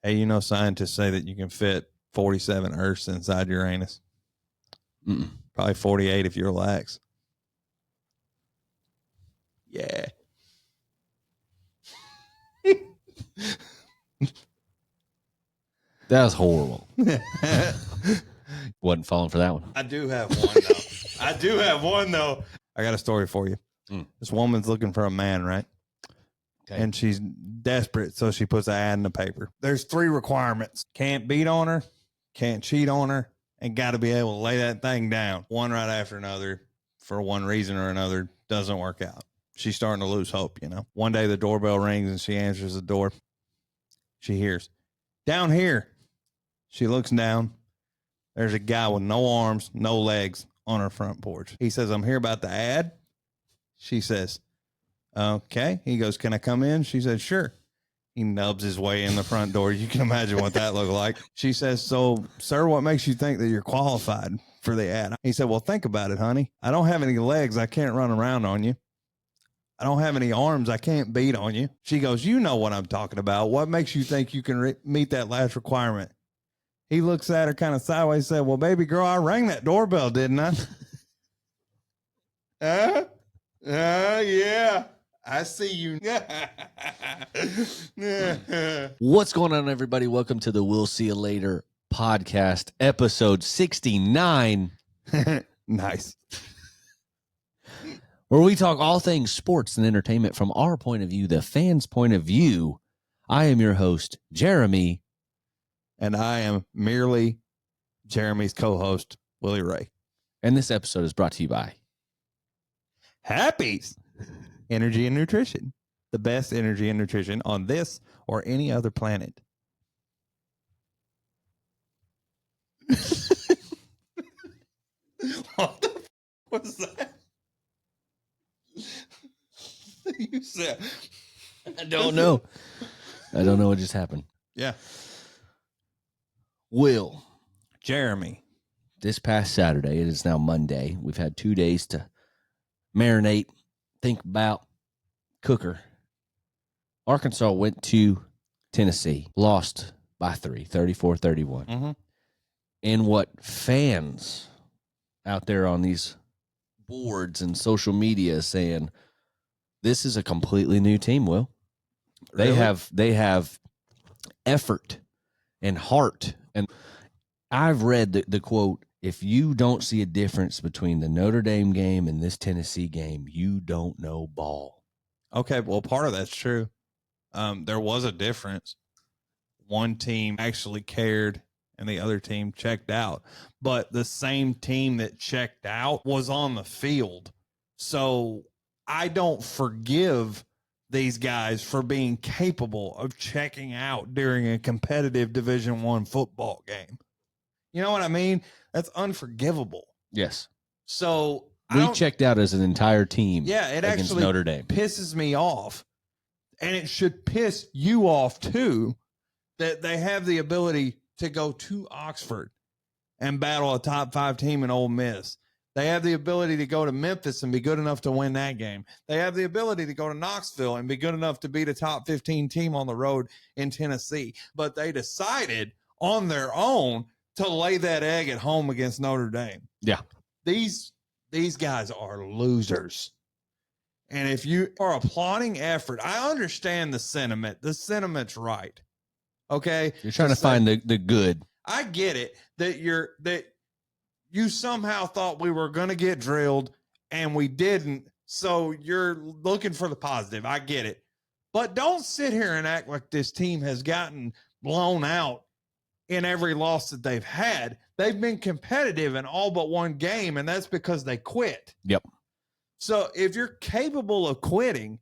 Hey, you know, scientists say that you can fit 47 Earths inside your anus. Probably 48 if you relax. Yeah. That was horrible. Wasn't falling for that one. I do have one, though. I got a story for you. This woman's looking for a man, right? Okay. And she's desperate, so she puts an ad in the paper. There's 3 requirements. Can't beat on her, can't cheat on her, and got to be able to lay that thing down. One right after another, for one reason or another, doesn't work out. She's starting to lose hope, you know. One day the doorbell rings and she answers the door. She hears, "Down here." She looks down. There's a guy with no arms, no legs on her front porch. He says, "I'm here about the ad." She says, "Okay." He goes, "Can I come in?" She says, "Sure." He nubs his way in the front door. You can imagine what that looked like. She says, "So, sir, what makes you think that you're qualified for the ad?" He said, "Well, think about it, honey. I don't have any legs. I can't run around on you. I don't have any arms. I can't beat on you." She goes, "You know what I'm talking about. What makes you think you can meet that last requirement?" He looks at her kind of sideways and said, "Well, baby girl, I rang that doorbell, didn't I?" Yeah. I see you. What's going on, everybody? Welcome to the We'll See You Later podcast, episode 69. Nice. Where we talk all things sports and entertainment from our point of view, the fans' point of view. I am your host, Jeremy. And I am merely Jeremy's co-host, Willie Ray. And this episode is brought to you by Happy's Energy and Nutrition. The best energy and nutrition on this or any other planet. What the was that? You said. I don't know. I don't know what just happened. Yeah. Will. Jeremy. This past Saturday, it is now Monday. We've had 2 days to marinate, think about, cooker. Arkansas went to Tennessee, lost by 3, 34-31. Mm-hmm. And what fans out there on these boards and social media is saying, this is a completely new team, Will. Really? They have effort and heart. And I've read the quote, "If you don't see a difference between the Notre Dame game and this Tennessee game, you don't know ball." Okay, well, part of that's true. There was a difference. One team actually cared and the other team checked out. But the same team that checked out was on the field. So I don't forgive these guys for being capable of checking out during a competitive Division I football game. You know what I mean? That's unforgivable. Yes. So we checked out as an entire team. Yeah, it against actually Notre Dame. Pisses me off. And it should piss you off too, that they have the ability to go to Oxford and battle a top 5 team in Ole Miss. They have the ability to go to Memphis and be good enough to win that game. They have the ability to go to Knoxville and be good enough to beat a top 15 team on the road in Tennessee. But they decided on their own to lay that egg at home against Notre Dame. Yeah. These guys are losers. And if you are applauding effort, I understand the sentiment. The sentiment's right. Okay? You're trying to find the good. I get it that you somehow thought we were going to get drilled and we didn't. So you're looking for the positive. I get it. But don't sit here and act like this team has gotten blown out in every loss that they've had. They've been competitive in all but one game, and that's because they quit. Yep. So if you're capable of quitting,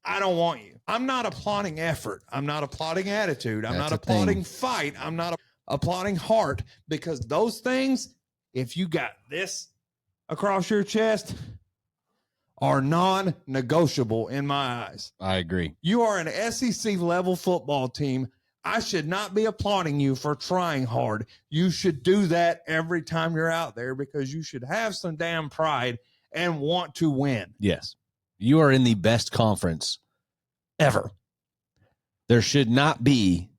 I don't want you. I'm not applauding effort. I'm not applauding attitude. I'm not applauding fight. I'm not applauding heart, because those things, if you got this across your chest, are non-negotiable in my eyes. I agree. You are an SEC level football team. I should not be applauding you for trying hard. You should do that every time you're out there, because you should have some damn pride and want to win. Yes. You are in the best conference ever. There should not be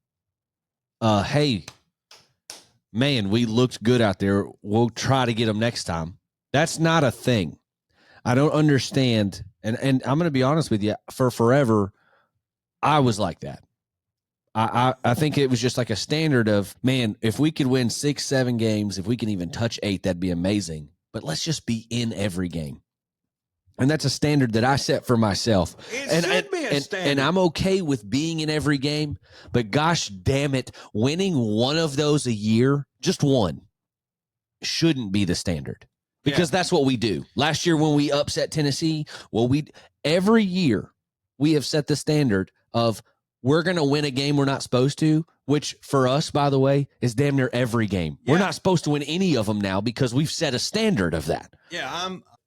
hey, man, we looked good out there. We'll try to get them next time. That's not a thing. I don't understand. And I'm going to be honest with you, for forever, I was like that. I think it was just like a standard of, man, if we could win 6, 7 games, if we can even touch 8, that'd be amazing. But let's just be in every game. And that's a standard that I set for myself. It should be a standard. And I'm okay with being in every game, but gosh damn it, winning one of those a year, just one, shouldn't be the standard. Because that's what we do. Last year when we upset Tennessee, every year we have set the standard of we're going to win a game we're not supposed to, which for us, by the way, is damn near every game. Yeah. We're not supposed to win any of them now because we've set a standard of that. Yeah,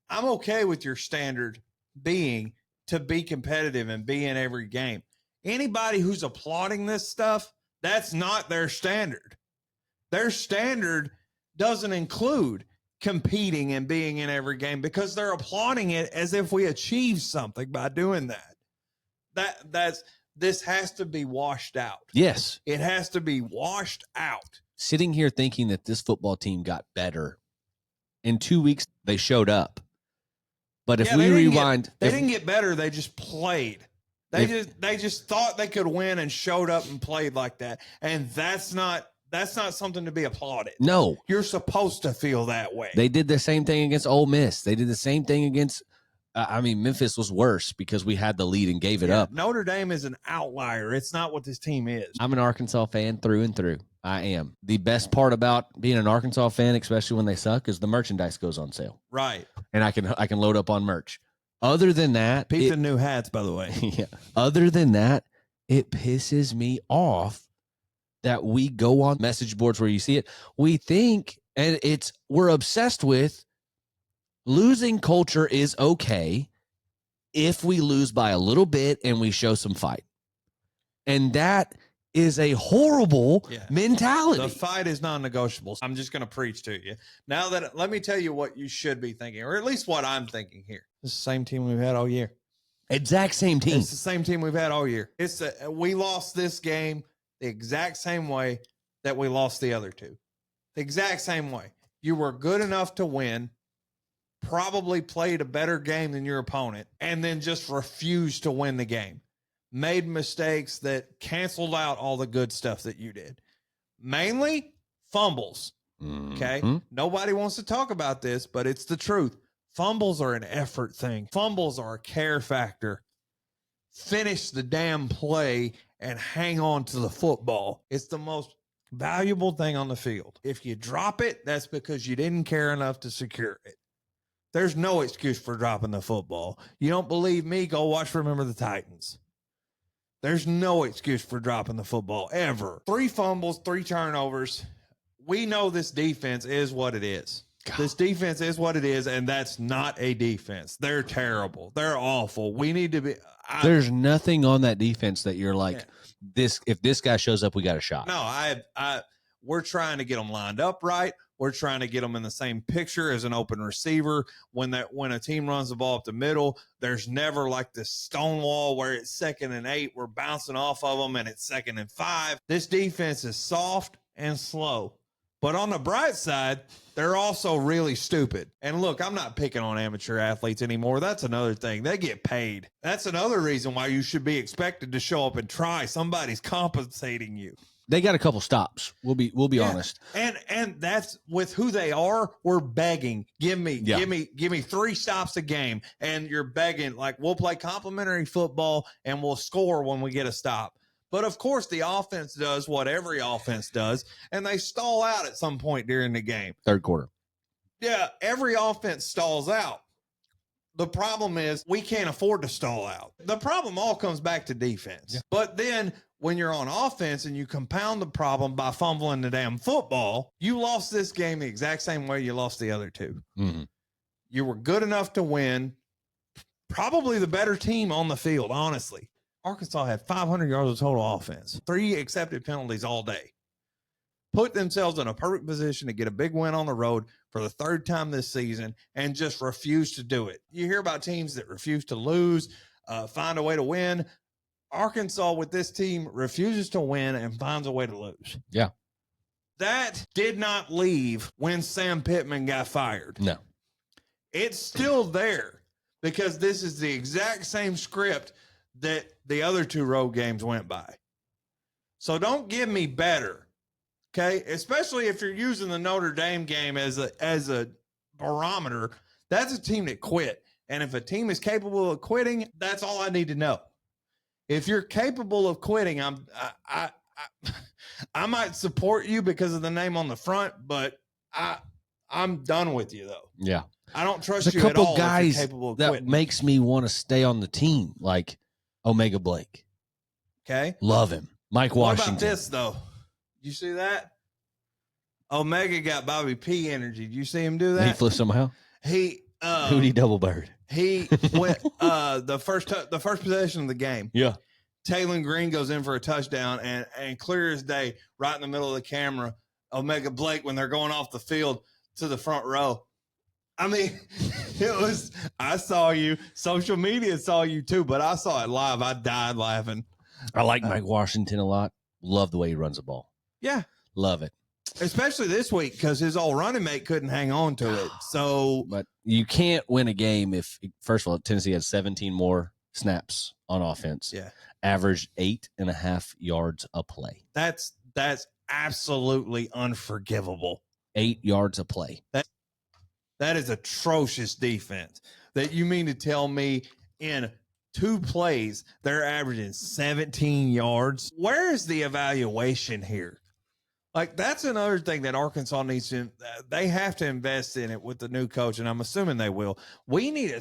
I'm okay with your standard being to be competitive and be in every game. Anybody who's applauding this stuff, that's not their standard. Their standard doesn't include competing and being in every game because they're applauding it as if we achieved something by doing that. This has to be washed out. Yes. It has to be washed out. Sitting here thinking that this football team got better. In 2 weeks, they showed up. But if we rewind... They didn't get better. They just played. They just thought they could win and showed up and played like that. And that's not something to be applauded. No. You're supposed to feel that way. They did the same thing against Ole Miss. They did the same thing against... Memphis was worse because we had the lead and gave it up. Notre Dame is an outlier. It's not what this team is. I'm an Arkansas fan through and through. I am. The best part about being an Arkansas fan, especially when they suck, is the merchandise goes on sale. Right. And I can load up on merch. Other than that, peep the new hats, by the way. Yeah. Other than that, it pisses me off that we go on message boards where you see it. We think, and we're obsessed with, losing culture is okay if we lose by a little bit and we show some fight. And that is a horrible mentality. The fight is non-negotiable. I'm just going to preach to you. Let me tell you what you should be thinking, or at least what I'm thinking here. It's the same team we've had all year. Exact same team. It's the same team we've had all year. We lost this game the exact same way that we lost the other two. The exact same way. You were good enough to win, probably played a better game than your opponent, and then just refused to win the game. Made mistakes that canceled out all the good stuff that you did. Mainly fumbles. Okay? Mm-hmm. Nobody wants to talk about this, but it's the truth. Fumbles are an effort thing. Fumbles are a care factor. Finish the damn play and hang on to the football. It's the most valuable thing on the field. If you drop it, that's because you didn't care enough to secure it. There's no excuse for dropping the football. You don't believe me? Go watch Remember the Titans. There's no excuse for dropping the football ever. 3 fumbles, 3 turnovers. We know this defense is what it is. God. This defense is what it is, and that's not a defense. They're terrible. They're awful. We need to be. There's nothing on that defense that you're like, this. If this guy shows up, we got a shot. No, we're trying to get them lined up right. We're trying to get them in the same picture as an open receiver. When a team runs the ball up the middle, there's never like this stone wall where it's 2nd and 8. We're bouncing off of them and it's 2nd and 5. This defense is soft and slow. But on the bright side, they're also really stupid. And look, I'm not picking on amateur athletes anymore. That's another thing. They get paid. That's another reason why you should be expected to show up and try. Somebody's compensating you. They got a couple stops. We'll be honest. And that's with who they are. We're begging. Give me 3 stops a game. And you're begging, like, we'll play complimentary football and we'll score when we get a stop. But of course the offense does what every offense does, and they stall out at some point during the game. Third quarter. Yeah, every offense stalls out. The problem is we can't afford to stall out. The problem all comes back to defense. Yeah. But then when you're on offense and you compound the problem by fumbling the damn football, you lost this game the exact same way you lost the other two. Mm-hmm. You were good enough to win, probably the better team on the field, honestly. Arkansas had 500 yards of total offense, 3 accepted penalties all day. Put themselves in a perfect position to get a big win on the road for the 3rd time this season and just refuse to do it. You hear about teams that refuse to lose, find a way to win. Arkansas with this team refuses to win and finds a way to lose. Yeah. That did not leave when Sam Pittman got fired. No. It's still there because this is the exact same script that the other 2 road games went by. So don't give me better, okay? Especially if you're using the Notre Dame game as a barometer. That's a team that quit. And if a team is capable of quitting, that's all I need to know. If you're capable of quitting, I might support you because of the name on the front, but I'm done with you though. Yeah. I don't trust There's you a couple at all guys if you're capable of that quitting. makes me want to stay on the team, like Omega Blake. Okay. Love him. Mike Washington. What about this though? You see that? Omega got Bobby P energy. Did you see him do that? He flipped somehow. Who'd he double bird? He went the first possession of the game. Yeah. Taylor Green goes in for a touchdown and clear as day, right in the middle of the camera, Omega Blake when they're going off the field to the front row. I mean, I saw you, social media saw you too, but I saw it live. I died laughing. I like Mike Washington a lot. Love the way he runs the ball. Yeah. Love it. Especially this week because his old running mate couldn't hang on to it. So, but you can't win a game if, first of all, Tennessee had 17 more snaps on offense. Yeah. Averaged 8.5 yards a play. That's absolutely unforgivable. 8 yards a play. That is atrocious defense. That you mean to tell me in 2 plays they're averaging 17 yards? Where is the evaluation here? Like, that's another thing that Arkansas needs to, they have to invest in it with the new coach, and I'm assuming they will. We need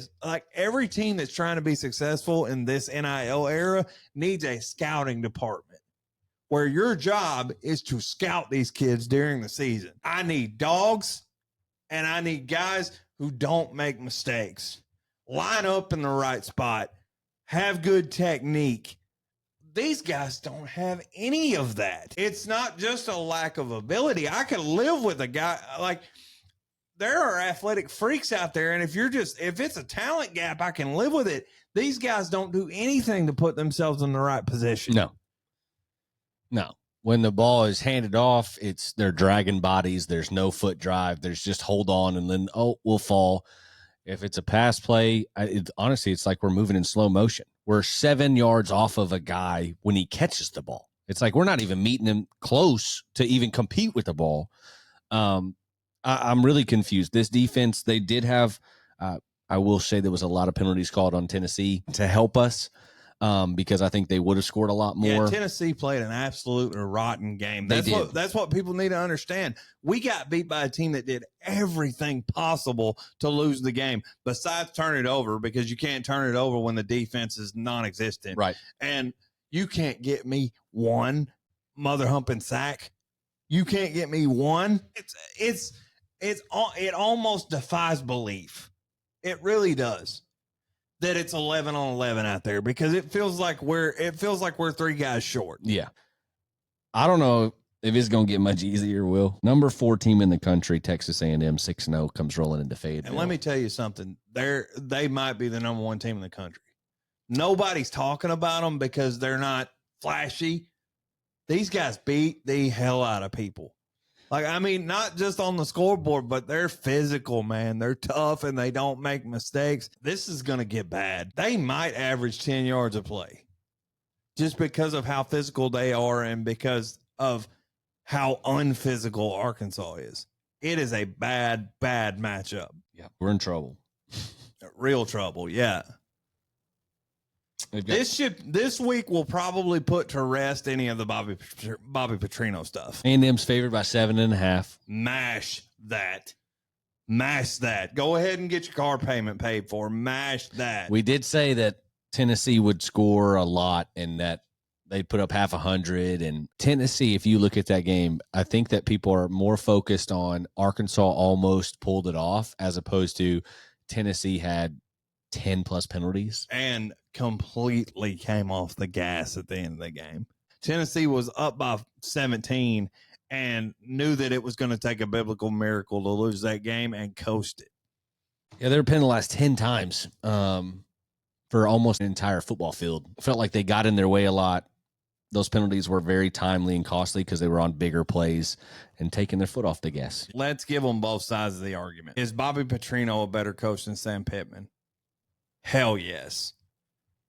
every team that's trying to be successful in this NIL era needs a scouting department where your job is to scout these kids during the season. I need dogs, and I need guys who don't make mistakes. Line up in the right spot. Have good technique. These guys don't have any of that. It's not just a lack of ability. I could live with a guy like there are athletic freaks out there. And if it's a talent gap, I can live with it. These guys don't do anything to put themselves in the right position. No. When the ball is handed off, they're dragging bodies. There's no foot drive. There's just hold on and then, we'll fall. If it's a pass play, honestly, it's like we're moving in slow motion. We're 7 yards off of a guy when he catches the ball. It's like we're not even meeting him close to even compete with the ball. I'm really confused. This defense, they did have, I will say there was a lot of penalties called on Tennessee to help us because I think they would have scored a lot more. Yeah, Tennessee played an absolutely rotten game. That's what people need to understand. We got beat by a team that did everything possible to lose the game, besides turn it over, because you can't turn it over when the defense is non-existent. Right. And you can't get me one mother humping sack. You can't get me one. It almost defies belief. It really does. That it's 11 on 11 out there because it feels like we're 3 guys short. Yeah. I don't know if it's going to get much easier, Will. Number 4 team in the country, Texas A&M 6-0 comes rolling into Fayetteville. And let me tell you something. They might be the number 1 team in the country. Nobody's talking about them because they're not flashy. These guys beat the hell out of people. Like, I mean, not just on the scoreboard, but they're physical, man. They're tough, and they don't make mistakes. This is going to get bad. They might average 10 yards a play just because of how physical they are and because of how unphysical Arkansas is. It is a bad, bad matchup. Yeah, we're in trouble. Real trouble, yeah. This week will probably put to rest any of the Bobby Petrino stuff. A&M's favored by 7.5. Mash that. Go ahead and get your car payment paid for. Mash that. We did say that Tennessee would score a lot and that they'd put up 100. And Tennessee, if you look at that game, I think that people are more focused on Arkansas almost pulled it off as opposed to Tennessee had 10 plus penalties and completely came off the gas at the end of the game. Tennessee was up by 17 and knew that it was going to take a biblical miracle to lose that game and coasted. Yeah, they were penalized 10 times. for almost an entire football field. Felt like they got in their way a lot. Those penalties were very timely and costly because they were on bigger plays and taking their foot off the gas. Let's give them both sides of the argument. Is Bobby Petrino a better coach than Sam Pittman? Hell yes.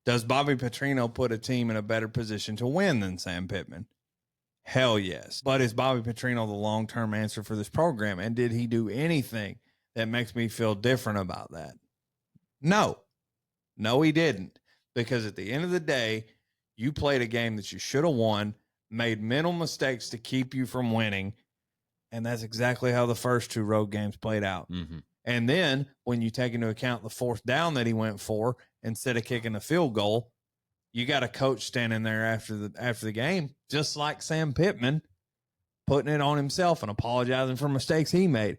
Does Bobby Petrino put a team in a better position to win than Sam Pittman? Hell yes. But is Bobby Petrino the long-term answer for this program? And did he do anything that makes me feel different about that? No. No, he didn't. Because at the end of the day, you played a game that you should have won, made mental mistakes to keep you from winning, and that's exactly how the first 2 road games played out. Mm-hmm. And then when you take into account the 4th down that he went for instead of kicking a field goal, you got a coach standing there after the game, just like Sam Pittman, putting it on himself and apologizing for mistakes he made.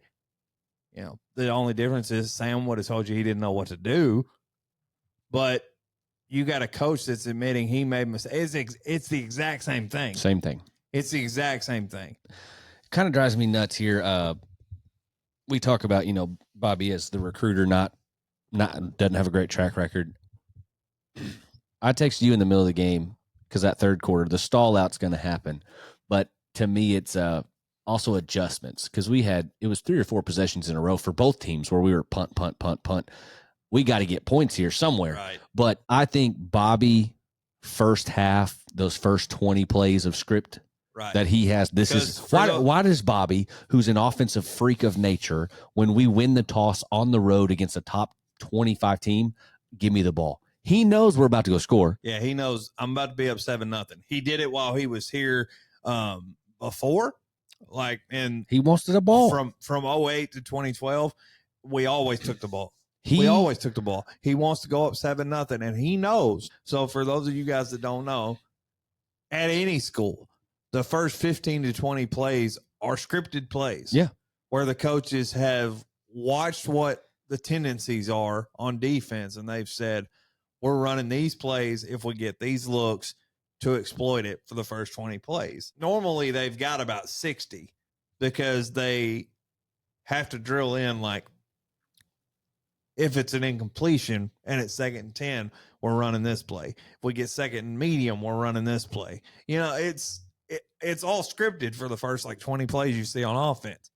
You know, the only difference is Sam would have told you he didn't know what to do, but you got a coach that's admitting he made mistakes. It's the exact same thing. Same thing. It's the exact same thing. Kind of drives me nuts here. We talk about, Bobby as the recruiter, not doesn't have a great track record. I texted you in the middle of the game because that third quarter, the stall out's going to happen. But to me, it's also adjustments because it was 3 or 4 possessions in a row for both teams where we were punt, punt, punt, punt. We got to get points here somewhere. Right. But I think Bobby, first half, those first 20 plays of script that he has, why does Bobby, who's an offensive freak of nature, when we win the toss on the road against a top 25 team, give me the ball? He knows we're about to go score. Yeah, he knows I'm about to be up 7-0. He did it while he was here before. And he wants the ball. From 08 to 2012, we always took the ball. We always took the ball. He wants to go up 7-0, and he knows. So for those of you guys that don't know, at any school, the first 15 to 20 plays are scripted plays. Yeah. Where the coaches have watched what the tendencies are on defense, and they've said, we're running these plays if we get these looks to exploit it for the first 20 plays. Normally, they've got about 60 because they have to drill in, like, if it's an incompletion and it's 2nd and 10, we're running this play. If we get 2nd and medium, we're running this play. It's all scripted for the first 20 plays you see on offense.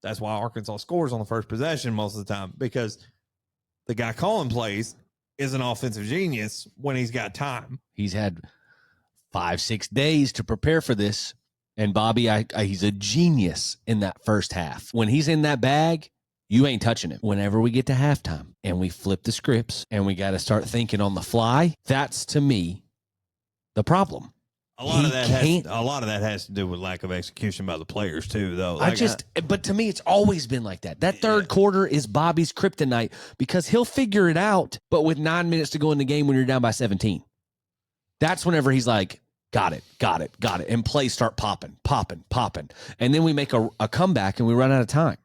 That's why Arkansas scores on the first possession most of the time, because the guy calling plays is an offensive genius when he's got time. He's had 5-6 days to prepare for this. And Bobby, he's a genius in that first half. When he's in that bag, you ain't touching him. Whenever we get to halftime and we flip the scripts and we got to start thinking on the fly, that's, to me, the problem. A lot of that has to do with lack of execution by the players too, though. But to me, it's always been like that. That third quarter is Bobby's kryptonite because he'll figure it out. But with 9 minutes to go in the game, when you're down by 17, that's whenever he's like, got it. And plays start popping. And then we make a comeback and we run out of time.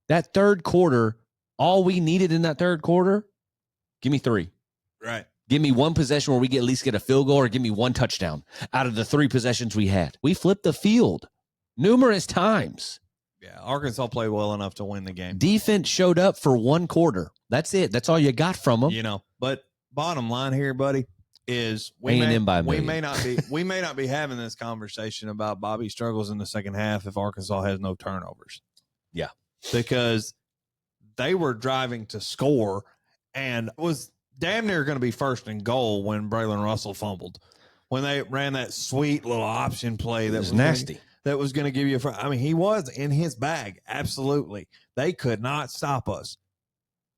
That third quarter, all we needed in that third quarter, give me 3. Right. Give me one possession where we at least get a field goal, or give me one touchdown out of the 3 possessions we had. We flipped the field numerous times. Yeah, Arkansas played well enough to win the game. Defense showed up for 1 quarter. That's it. That's all you got from them. But bottom line here, buddy, is we may not be having this conversation about Bobby's struggles in the second half if Arkansas has no turnovers. Yeah. Because they were driving to score and was damn near going to be 1st and goal when Braylon Russell fumbled. When they ran that sweet little option play that was nasty. That was going to give you he was in his bag. Absolutely. They could not stop us.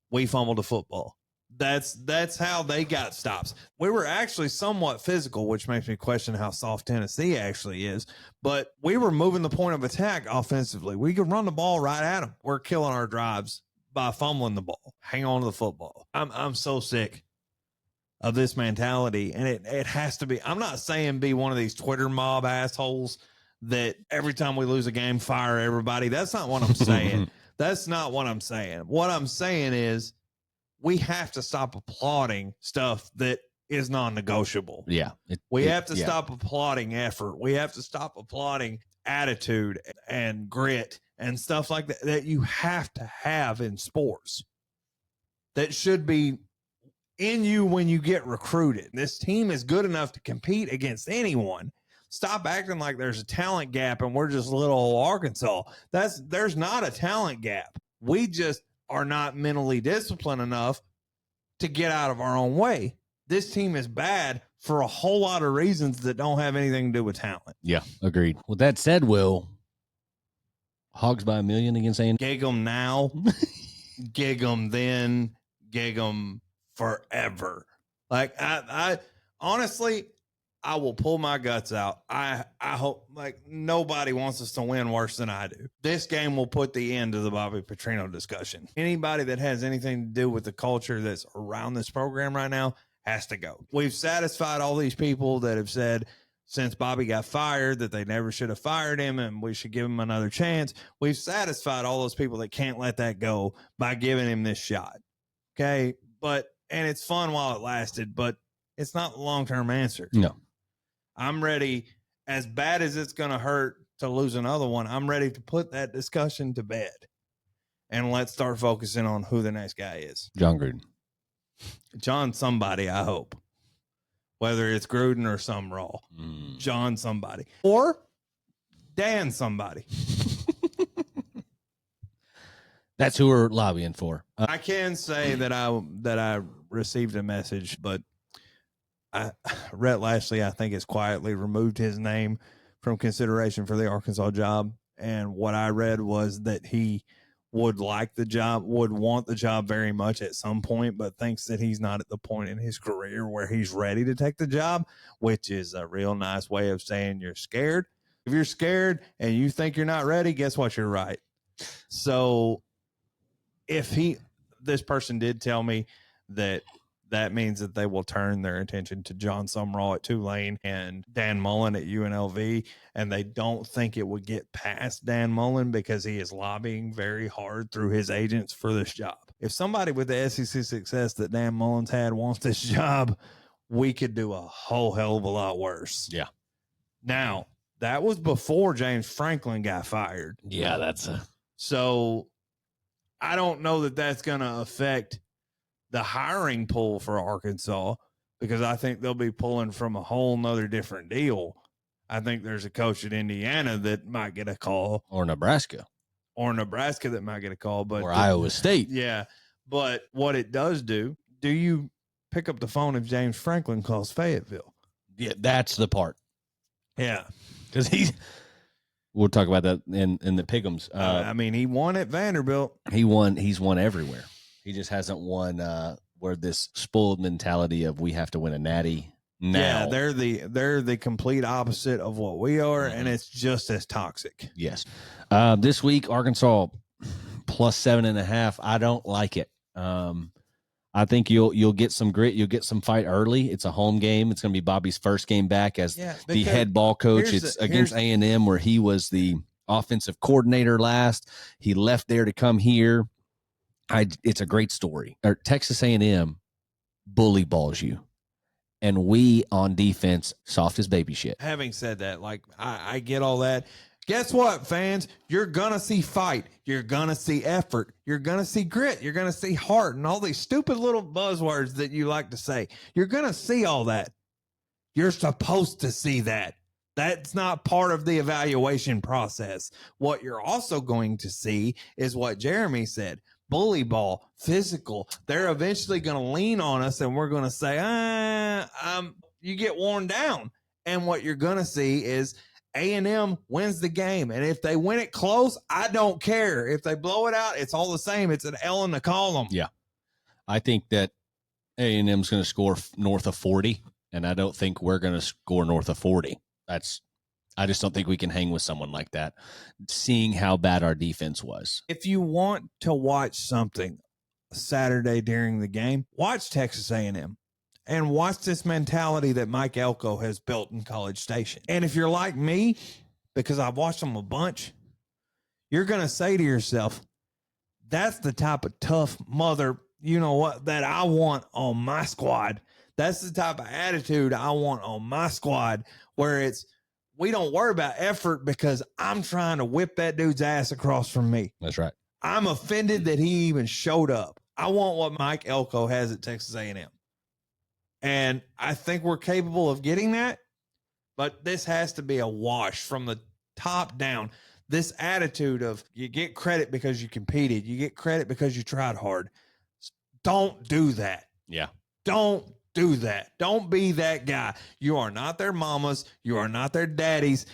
We fumbled the football. That's how they got stops. We were actually somewhat physical, which makes me question how soft Tennessee actually is. But we were moving the point of attack offensively. We could run the ball right at them. We're killing our drives by fumbling the ball. Hang on to the football. I'm so sick of this mentality, and it has to be. I'm not saying be one of these Twitter mob assholes that every time we lose a game, fire everybody. That's not what I'm saying. That's not what I'm saying. What I'm saying is we have to stop applauding stuff that is non-negotiable. Yeah. We have to stop applauding effort. We have to stop applauding attitude and grit and stuff like that you have to have in sports. That should be in you when you get recruited. This team is good enough to compete against anyone. Stop acting like there's a talent gap and we're just little old Arkansas. There's not a talent gap. We just are not mentally disciplined enough to get out of our own way. This team is bad for a whole lot of reasons that don't have anything to do with talent. Yeah, agreed. With that said, Will, Hogs by a million against A&M? Gig them now, gig them then, gig them forever. Like, I honestly, I will pull my guts out. I hope, like, nobody wants us to win worse than I do. This game will put the end to the Bobby Petrino discussion. Anybody that has anything to do with the culture that's around this program right now has to go. We've satisfied all these people that have said since Bobby got fired that they never should have fired him and we should give him another chance. We've satisfied all those people that can't let that go by giving him this shot. Okay. And it's fun while it lasted, but it's not the long-term answer. No. I'm ready, as bad as it's going to hurt to lose another one, I'm ready to put that discussion to bed. And let's start focusing on who the next guy is. John Gruden. John somebody, I hope. Whether it's Gruden or some raw. John somebody. Or Dan somebody. That's who we're lobbying for. I can say that I received a message, but Rhett Lashley, I think, has quietly removed his name from consideration for the Arkansas job. And what I read was that he would like the job, would want the job very much at some point, but thinks that he's not at the point in his career where he's ready to take the job, which is a real nice way of saying you're scared. If you're scared and you think you're not ready, guess what? You're right. So this person did tell me that means that they will turn their attention to John Sumrall at Tulane and Dan Mullen at UNLV, and they don't think it would get past Dan Mullen because he is lobbying very hard through his agents for this job. If somebody with the SEC success that Dan Mullen's had wants this job, we could do a whole hell of a lot worse. Yeah. Now, that was before James Franklin got fired. Yeah, So I don't know that that's going to affect the hiring pool for Arkansas, because I think they'll be pulling from a whole nother different deal. I think there's a coach at Indiana that might get a call, or Nebraska that might get a call, but Iowa State. Yeah. But what it does do you pick up the phone if James Franklin calls Fayetteville? Yeah. That's the part. Yeah. Cause we'll talk about that in the pick'ems. I mean, he won at Vanderbilt. He's won everywhere. He just hasn't won where this spoiled mentality of we have to win a natty now. Yeah, they're the complete opposite of what we are, and it's just as toxic. Yes. This week, Arkansas plus 7.5. I don't like it. I think you'll get some grit. You'll get some fight early. It's a home game. It's going to be Bobby's first game back as the head ball coach. It's against A&M, where he was the offensive coordinator last. He left there to come here. It's a great story. Texas A&M bully balls you, and we on defense soft as baby shit. Having said that, like I get all that. Guess what, fans? You're gonna see fight. You're gonna see effort. You're gonna see grit. You're gonna see heart, and all these stupid little buzzwords that you like to say. You're gonna see all that. You're supposed to see that. That's not part of the evaluation process. What you're also going to see is what Jeremy said. Bully ball, physical. They're eventually going to lean on us, and we're going to say, you get worn down. And what you're going to see is A&M wins the game. And if they win it close, I don't care. If they blow it out, it's all the same. It's an L in the column. Yeah. I think that A&M's going to score north of 40, and I don't think we're going to score north of 40. I just don't think we can hang with someone like that, seeing how bad our defense was. If you want to watch something Saturday during the game, watch Texas A&M and watch this mentality that Mike Elko has built in College Station. And if you're like me, because I've watched them a bunch, you're going to say to yourself, that's the type of tough mother, you know what, that I want on my squad. That's the type of attitude I want on my squad, where we don't worry about effort because I'm trying to whip that dude's ass across from me. That's right. I'm offended that he even showed up. I want what Mike Elko has at Texas A&M. And I think we're capable of getting that, but this has to be a wash from the top down. This attitude of you get credit because you competed, you get credit because you tried hard. Don't do that. Yeah. Don't do that. Don't be that guy. You are not their mamas. You are not their daddies.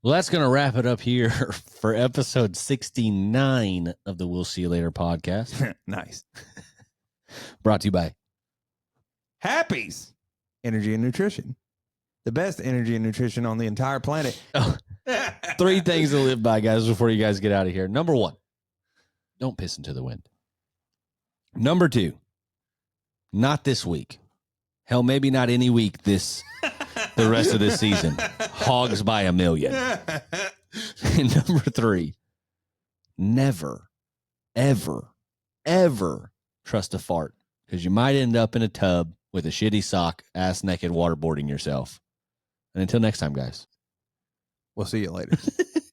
Well, that's going to wrap it up here for episode 69 of the We'll See You Later podcast. Nice. Brought to you by Happy's Energy and Nutrition. The best energy and nutrition on the entire planet. Oh, 3 things to live by, guys, before you guys get out of here. Number 1, don't piss into the wind. Number 2, not this week. Hell, maybe not any week the rest of this season. Hogs by a million. And number 3, never, ever, ever trust a fart, because you might end up in a tub with a shitty sock, ass naked, waterboarding yourself. And until next time, guys, we'll see you later.